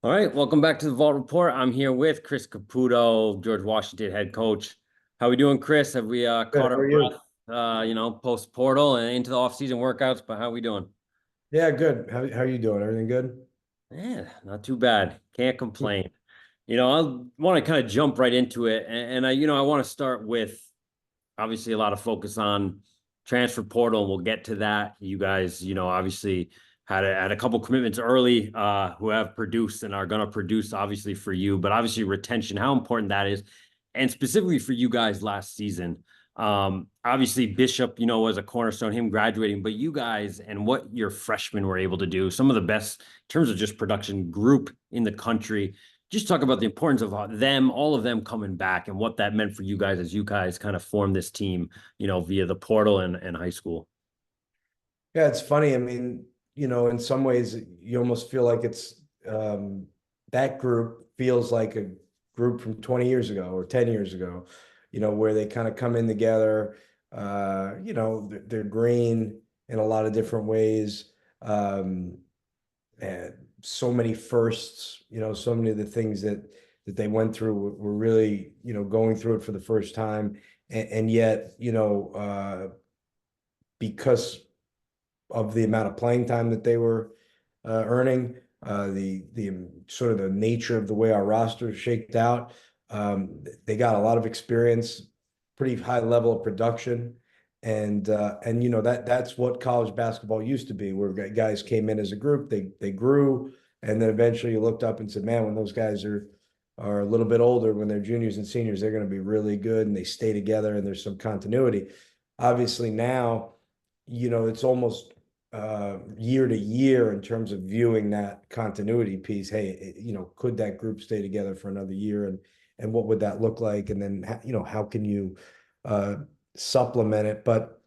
All right, welcome back to the Vault Report. I'm here with Chris Caputo, George Washington head coach. How we doing, Chris? Have we Good. caught How our are you? breath, post portal and into the off-season workouts? But how we doing? Yeah, good. How are you doing? Everything good? Yeah, not too bad. Can't complain. I want to kind of jump right into it, and I want to start with obviously a lot of focus on transfer portal, and we'll get to that. You guys, obviously had a couple commitments early, who have produced and are going to produce obviously for you, but obviously retention, how important that is, and specifically for you guys last season. Obviously Bishop, was a cornerstone, him graduating, but you guys and what your freshmen were able to do, some of the best in terms of just production group in the country. Just talk about the importance of them, all of them coming back and what that meant for you guys as you guys kind of formed this team, via the portal and high school. Yeah, it's funny. I mean, in some ways, you almost feel like it's that group feels like a group from 20 years ago or 10 years ago, where they kind of come in together. They're green in a lot of different ways. Um, and so many firsts, so many of the things that they went through were really, going through it for the first time. And yet, because of the amount of playing time that they were earning, the sort of the nature of the way our roster shaked out. They got a lot of experience, pretty high level of production, and that's what college basketball used to be, where guys came in as a group, they grew, and then eventually you looked up and said, man, when those guys are a little bit older, when they're juniors and seniors, they're going to be really good, and they stay together, and there's some continuity. Obviously now, it's almost year to year in terms of viewing that continuity piece. Hey, could that group stay together for another year, and what would that look like? And then how can you uh, supplement it? But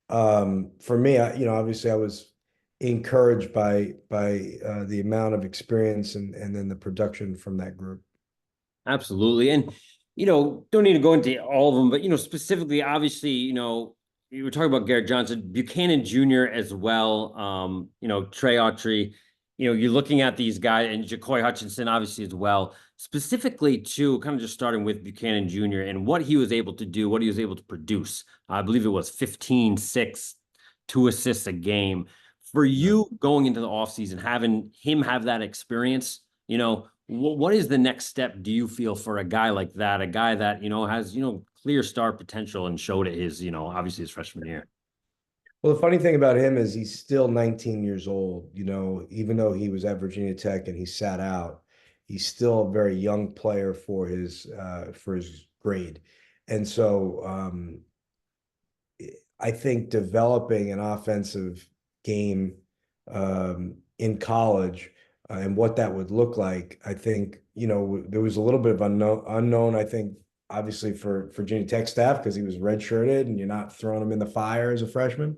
for me, obviously I was encouraged by the amount of experience and then the production from that group. Absolutely. And, don't need to go into all of them, but, specifically, obviously, you were talking about Garrett Johnson, Buchanan Jr. as well. Trey Autry, you're looking at these guys and JaCoy Hutchinson, obviously, as well. Specifically, too, kind of just starting with Buchanan Jr. and what he was able to do, what he was able to produce. I believe it was 15, 6, 2 assists a game. For you going into the offseason, having him have that experience, what is the next step, do you feel, for a guy like that, a guy that, has, clear star potential and showed it his, obviously his freshman year? Well, the funny thing about him is he's still 19 years old, even though he was at Virginia Tech and he sat out, he's still a very young player for his grade. And so I think developing an offensive game in college and what that would look like, I think, there was a little bit of unknown, I think, obviously for Virginia Tech staff because he was redshirted and you're not throwing him in the fire as a freshman.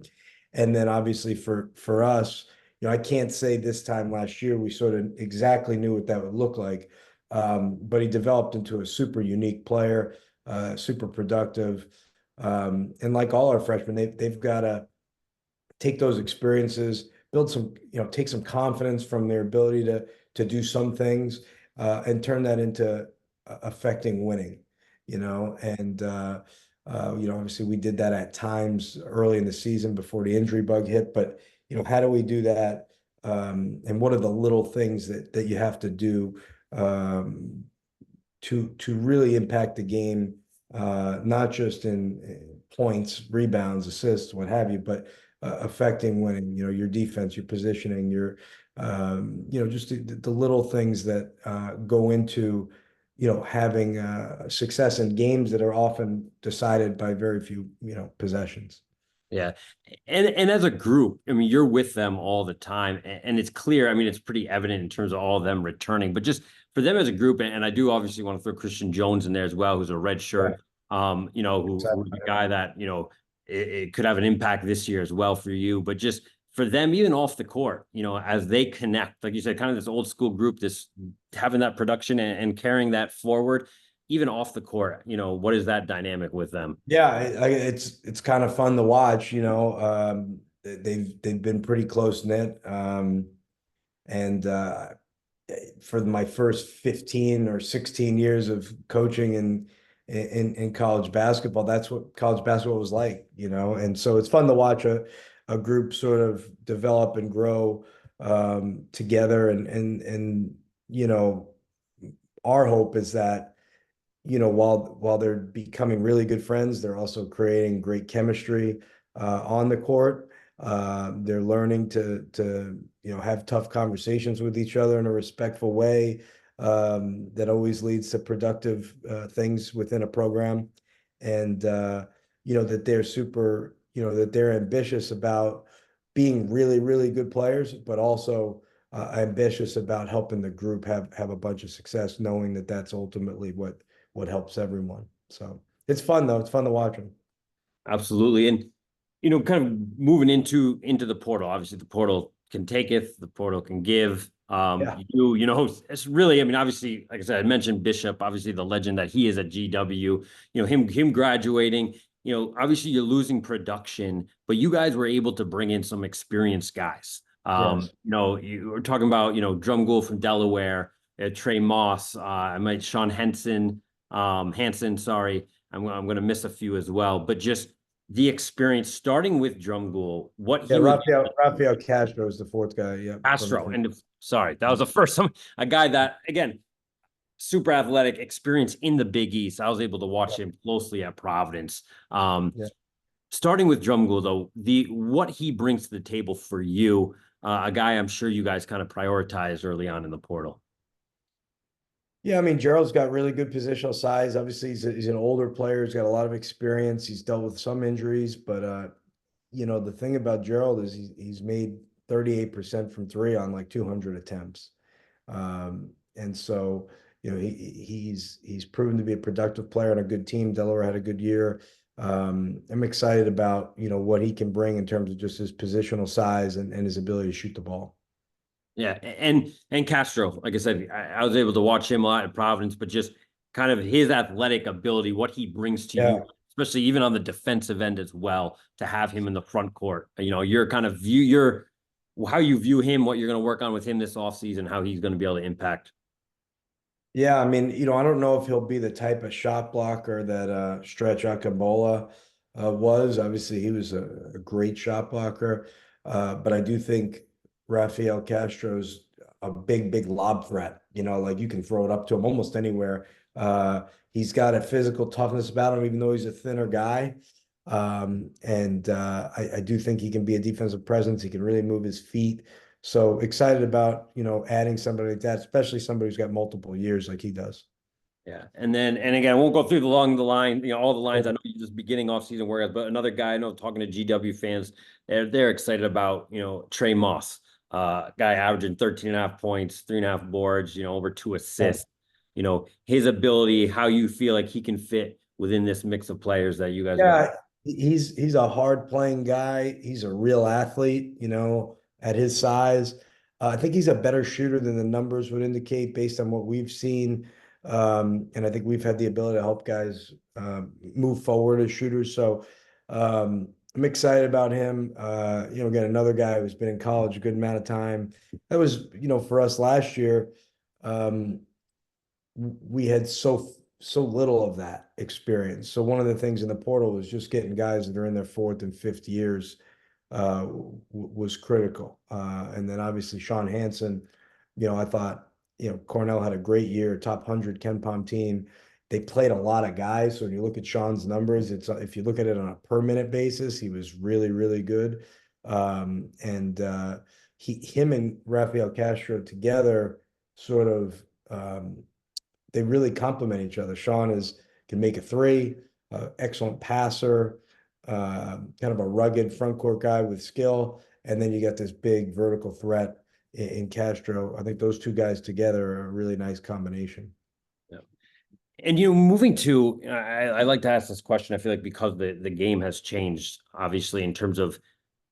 And then obviously for us, I can't say this time last year we sort of exactly knew what that would look like. But he developed into a super unique player, super productive. And like all our freshmen, they've got to take those experiences, build some, take some confidence from their ability to do some things, and turn that into affecting winning, obviously we did that at times early in the season before the injury bug hit, but how do we do that? And what are the little things that you have to do um, to really impact the game, not just in points, rebounds, assists, what have you, but affecting winning. Your defense, your positioning, your just the little things that go into having success in games that are often decided by very few possessions. Yeah. And as a group, I mean, you're with them all the time. And it's clear, I mean, it's pretty evident in terms of all of them returning, but just for them as a group, and I do obviously want to throw Christian Jones in there as well, who's a red Right. shirt, who's a guy that, it could have an impact this year as well for you. But just for them, even off the court, as they connect, like you said, kind of this old school group, this having that production and carrying that forward, even off the court, what is that dynamic with them? Yeah, it's kind of fun to watch. They've been pretty close knit, and for my first 15 or 16 years of coaching in college basketball, that's what college basketball was like, you know. And so it's fun to watch a group sort of develop and grow together. And you know, our hope is that, you know, while they're becoming really good friends, they're also creating great chemistry on the court. They're learning to you know, have tough conversations with each other in a respectful way that always leads to productive things within a program, and you know, that they're super, you know, that they're ambitious about being really really good players, but also ambitious about helping the group have a bunch of success, knowing that that's ultimately what helps everyone. So it's fun though. It's fun to watch them. Absolutely. And, kind of moving into the portal, obviously the portal can taketh, the portal can give. Yeah. It's really, I mean, obviously, like I said, I mentioned Bishop, obviously the legend that he is at GW, him graduating, obviously you're losing production, but you guys were able to bring in some experienced guys. Yes. You were talking about, Drum Ghoul from Delaware, Trey Moss, Sean Hansen, sorry. I'm going to miss a few as well, but just the experience starting with Drum Ghoul, what Yeah. he was Rafael Castro is the fourth guy. Yeah. Astro, and sorry, that was the first time a guy that again super athletic experience in the Big East. I was able to watch him closely at Providence. Yeah. Starting with Drum Ghoul though, the what he brings to the table for you, a guy I'm sure you guys kind of prioritized early on in the portal. Yeah, I mean, Gerald's got really good positional size. Obviously, he's an older player. He's got a lot of experience. He's dealt with some injuries, but you know, the thing about Gerald is he's made 38% from three on like 200 attempts. And so, you know, he's proven to be a productive player on a good team. Delaware had a good year. I'm excited about, you know, what he can bring in terms of just his positional size and his ability to shoot the ball. Yeah, and Castro, like I said, I was able to watch him a lot at Providence, but just kind of his athletic ability, what he brings to Yeah. you, especially even on the defensive end as well, to have him in the front court. Your kind of view, your how you view him, what you're going to work on with him this offseason, how he's going to be able to impact. Yeah, I mean, you know, I don't know if he'll be the type of shot blocker that Stretch Akabola was. Obviously, he was a great shot blocker, but I do think Rafael Castro's a big lob threat. You know, like you can throw it up to him almost anywhere. He's got a physical toughness about him, even though he's a thinner guy. And I do think he can be a defensive presence. He can really move his feet. So excited about, you know, adding somebody like that, especially somebody who's got multiple years like he does. Yeah. And again, I won't go through along the line, all the lines. I know you just beginning off season workouts, but another guy I know talking to GW fans, they're excited about, Trey Moss, guy averaging 13 and a half points, 3.5 boards, over 2 assists, his ability, how you feel like he can fit within this mix of players that you guys got. Yeah, he's a hard playing guy. He's a real athlete, you know, at his size. I think he's a better shooter than the numbers would indicate based on what we've seen. And I think we've had the ability to help guys move forward as shooters. So I'm excited about him. You know, again, another guy who's been in college a good amount of time. That was, you know, for us last year. Um, we had so little of that experience. So one of the things in the portal was just getting guys that are in their fourth and fifth years was critical. And then obviously Sean Hansen, you know, I thought, you know, Cornell had a great year, top 100 Ken Pom team. They played a lot of guys. So when you look at Sean's numbers, it's if you look at it on a per minute basis, he was really good. And him and Rafael Castro together sort of they really complement each other. Sean can make a three, excellent passer, kind of a rugged front court guy with skill, and then you got this big vertical threat in Castro. I think those two guys together are a really nice combination. Yeah. And moving to, I like to ask this question. I feel like because the game has changed, obviously, in terms of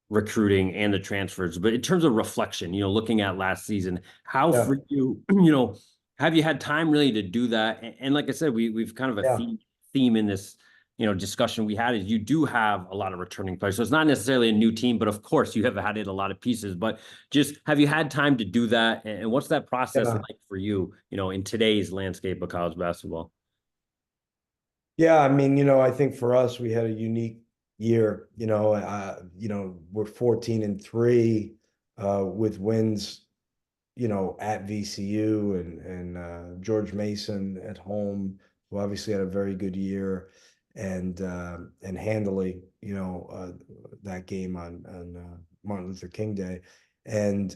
recruiting and the transfers, but in terms of reflection, looking at last season, how Yeah, for you, have you had time really to do that? And like I said, we've kind of a yeah, theme in this discussion we had is you do have a lot of returning players. So it's not necessarily a new team, but of course you have added a lot of pieces. But just have you had time to do that? And what's that process Yeah. like for you, in today's landscape of college basketball? Yeah, I mean, I think for us, we had a unique year. We're 14-3 with wins, at VCU and George Mason at home, who obviously had a very good year, and handily, that game on Martin Luther King Day. And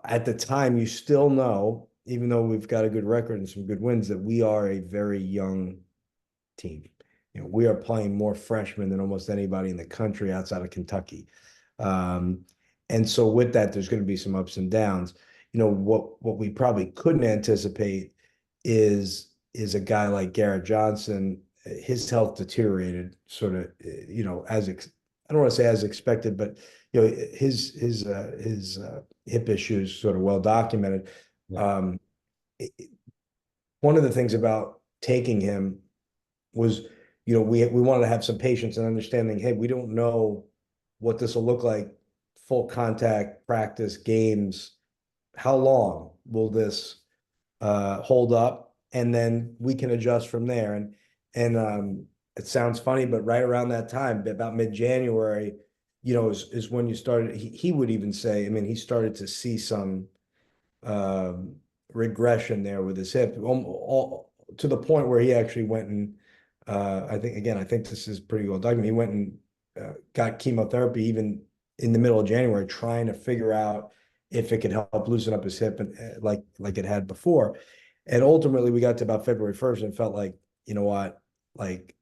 at the time, you still know, even though we've got a good record and some good wins, that we are a very young team. We are playing more freshmen than almost anybody in the country outside of Kentucky. Um, and so with that, there's going to be some ups and downs. What we probably couldn't anticipate is a guy like Garrett Johnson. His health deteriorated sort of, I don't want to say as expected, but his hip issues sort of well documented. Yeah. Um, One of the things about taking him was, we wanted to have some patience and understanding, hey, we don't know what this will look like, full contact practice games. How long will this hold up? And then we can adjust from there. And it sounds funny, but right around that time, about mid-January, is when you started, he would even say, I mean, he started to see some um, regression there with his hip, to the point where he actually went and I think this is pretty well documented. He went and got chemotherapy even in the middle of January, trying to figure out if it could help loosen up his hip and like it had before. And ultimately, we got to about February 1st and felt like, you know what, like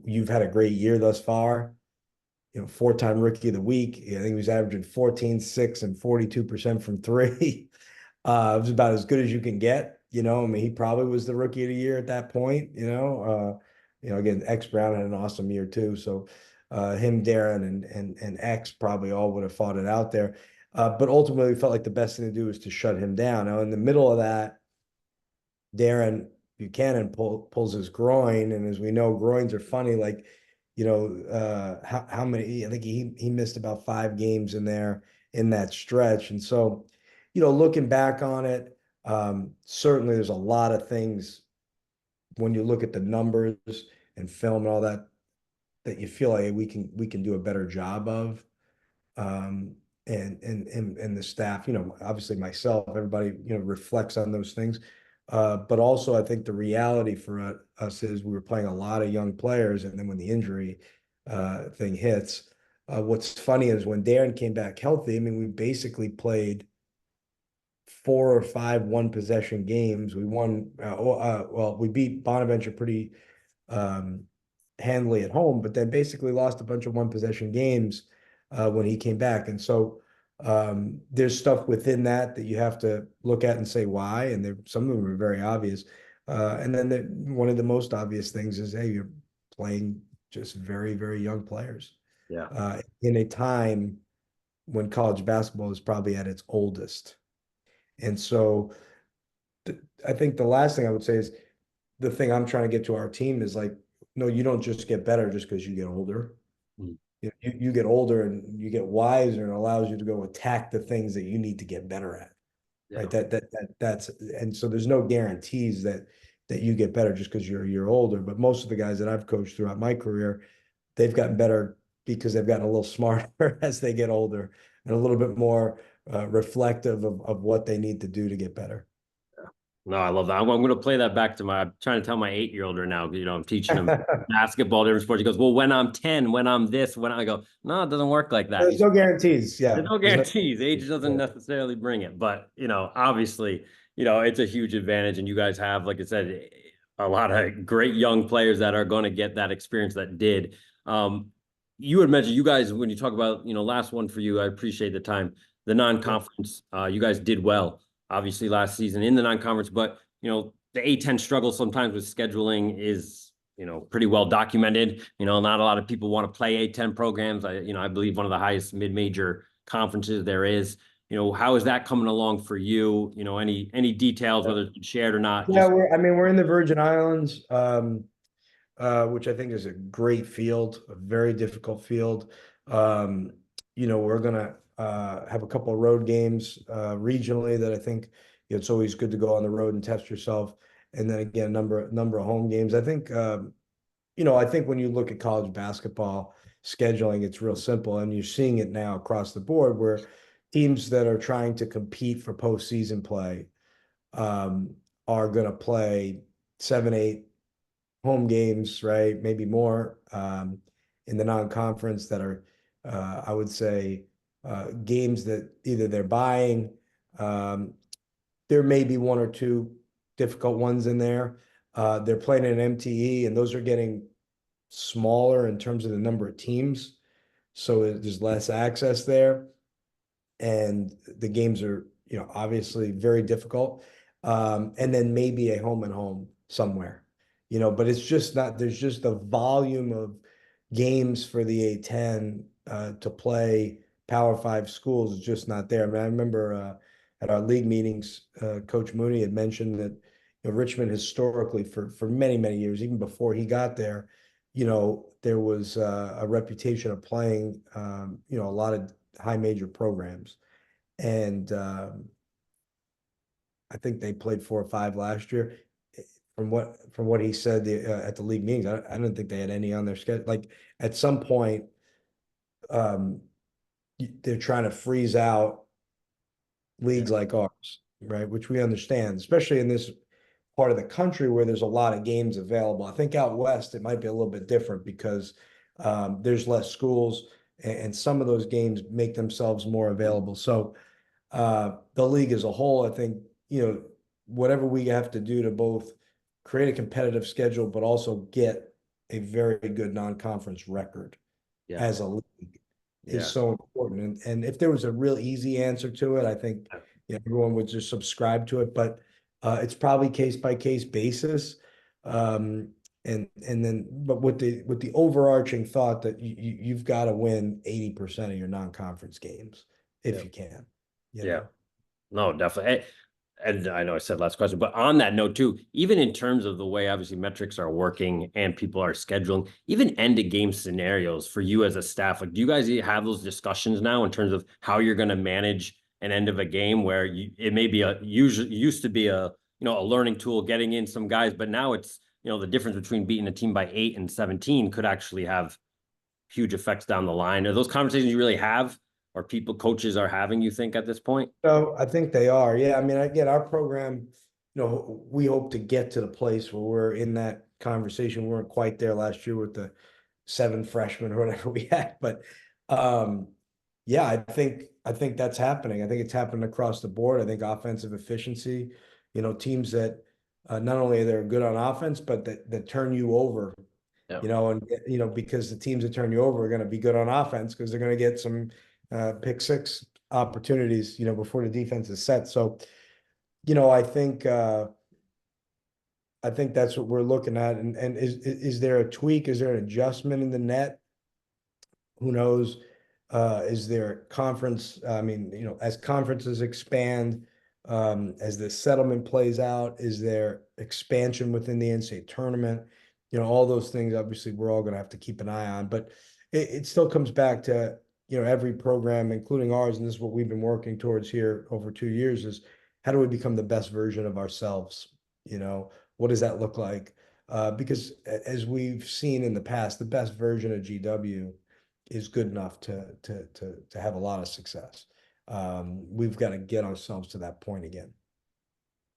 you've had a great year thus far. Four-time rookie of the week. I think he was averaging 14, 6, and 42% from three. It was about as good as you can get. I mean, he probably was the rookie of the year at that point. Again, X Brown had an awesome year too. So him, Darren, and X probably all would have fought it out there. But ultimately, we felt like the best thing to do was to shut him down. Now, in the middle of that, Darren Buchanan pulls his groin, and as we know, groins are funny. Like, how many? I think he missed about 5 games in there in that stretch, and so, looking back on it, certainly there's a lot of things when you look at the numbers and film and all that that you feel like we can do a better job of. um, and the staff, obviously myself, everybody, reflects on those things. But also, I think the reality for us is we were playing a lot of young players, and then when the injury thing hits, what's funny is when Darren came back healthy, I mean, we basically played 4 or 5 one-possession games. We won, well, we beat Bonaventure pretty um, handily at home, but then basically lost a bunch of one-possession games when he came back. And so there's stuff within that you have to look at and say why, and some of them are very obvious. And then one of the most obvious things is, hey, you're playing just very, very young players Yeah. in a time when college basketball is probably at its oldest. And so I think the last thing I would say is the thing I'm trying to get to our team is like, no, you don't just get better just because you get older. Mm. You get older and you get wiser, and allows you to go attack the things that you need to get better at. Yeah. Right. That's, and so there's no guarantees that you get better just because you're a year older. But most of the guys that I've coached throughout my career, they've gotten better because they've gotten a little smarter as they get older, and a little bit more reflective of what they need to do to get better. No, I love that. I'm going to play that back to I'm trying to tell my 8-year-old now, I'm teaching him basketball, different sports. He goes, well, when I'm 10, when I'm this, when I go, no, it doesn't work like that. There's no guarantees. There's Yeah. no There's no guarantees. Age doesn't yeah. necessarily bring it, but obviously, it's a huge advantage, and you guys have, like I said, a lot of great young players that are going to get that experience that did. Um, you had mentioned you guys when you talk about last one for you. I appreciate the time. The non-conference, you guys did well, obviously last season in the non-conference, but the A10 struggle sometimes with scheduling is pretty well documented. Not a lot of people want to play A10 programs. I believe one of the highest mid-major conferences there is. How is that coming along for you? Any details, whether it's been shared or not? Yeah, Just I mean, we're in the Virgin Islands. which I think is a great field, a very difficult field. Um, we're gonna have a couple of road games regionally that I think it's always good to go on the road and test yourself. And then again, number of home games. I think I think when you look at college basketball scheduling, it's real simple, and you're seeing it now across the board where teams that are trying to compete for postseason play um, are going to play 7, 8 home games, right? Maybe more in the non-conference that are, I would say, games that either they're buying. Um, there may be one or two difficult ones in there. They're playing in an MTE, and those are getting smaller in terms of the number of teams. So there's less access there. And the games are, obviously very difficult. And then maybe a home and home somewhere, but it's just not, there's just the volume of games for the A10 to play Power Five schools is just not there. I mean, I remember at our league meetings, Coach Mooney had mentioned that Richmond historically for many, many years, even before he got there, there was a reputation of playing, a lot of high major programs. And I think they played 4 or 5 last year. From what he said at the league meetings, I didn't think they had any on their schedule. Like at some point, um, they're trying to freeze out Yeah. leagues like ours, right? Which we understand, especially in this part of the country where there's a lot of games available. I think out west it might be a little bit different because there's less schools and some of those games make themselves more available. So the league as a whole, I think, whatever we have to do to both create a competitive schedule, but also get a very good non-conference record Yeah. as a league is Yeah. so important. And if there was a real easy answer to it, I think everyone would just subscribe to it. But it's probably case by case basis. Um, and then, but with the overarching thought that you've got to win 80% of your non-conference games Yeah. if you can, Yeah. No, definitely. And I know I said last question, but on that note too, even in terms of the way obviously metrics are working and people are scheduling, even end of game scenarios for you as a staff, like do you guys have those discussions now in terms of how you're going to manage an end of a game where it may be usually used to be a learning tool getting in some guys, but now it's, the difference between beating a team by 8 and 17 could actually have huge effects down the line. Are those conversations you really have or coaches are having, you think, at this point? So I think they are. Yeah. I mean, again, our program, we hope to get to the place where we're in that conversation. We weren't quite there last year with the 7 freshmen or whatever we had, but um, yeah, I think that's happening. I think it's happening across the board. I think offensive efficiency, teams that not only are they good on offense, but that turn you over, Yeah. and because the teams that turn you over are going to be good on offense because they're going to get some pick six opportunities, before the defense is set. So, you know, I think uh, I think that's what we're looking at. And is there a tweak? Is there an adjustment in the net? Who knows? Is there conference? I mean, as conferences expand, as the settlement plays out, is there expansion within the NCAA tournament? All those things, obviously, we're all going to have to keep an eye on. But it still comes back to, every program, including ours, and this is what we've been working towards here over 2 years, is how do we become the best version of ourselves? What does that look like? Because as we've seen in the past, the best version of GW is good enough to have a lot of success. We've got to get ourselves to that point again.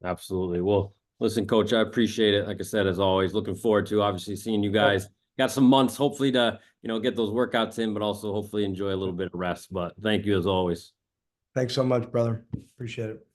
Absolutely. Well, listen, coach, I appreciate it. Like I said, as always, looking forward to obviously seeing you guys. Got some months, hopefully, to get those workouts in, but also hopefully enjoy a little bit of rest. But thank you as always. Thanks so much, brother. Appreciate it.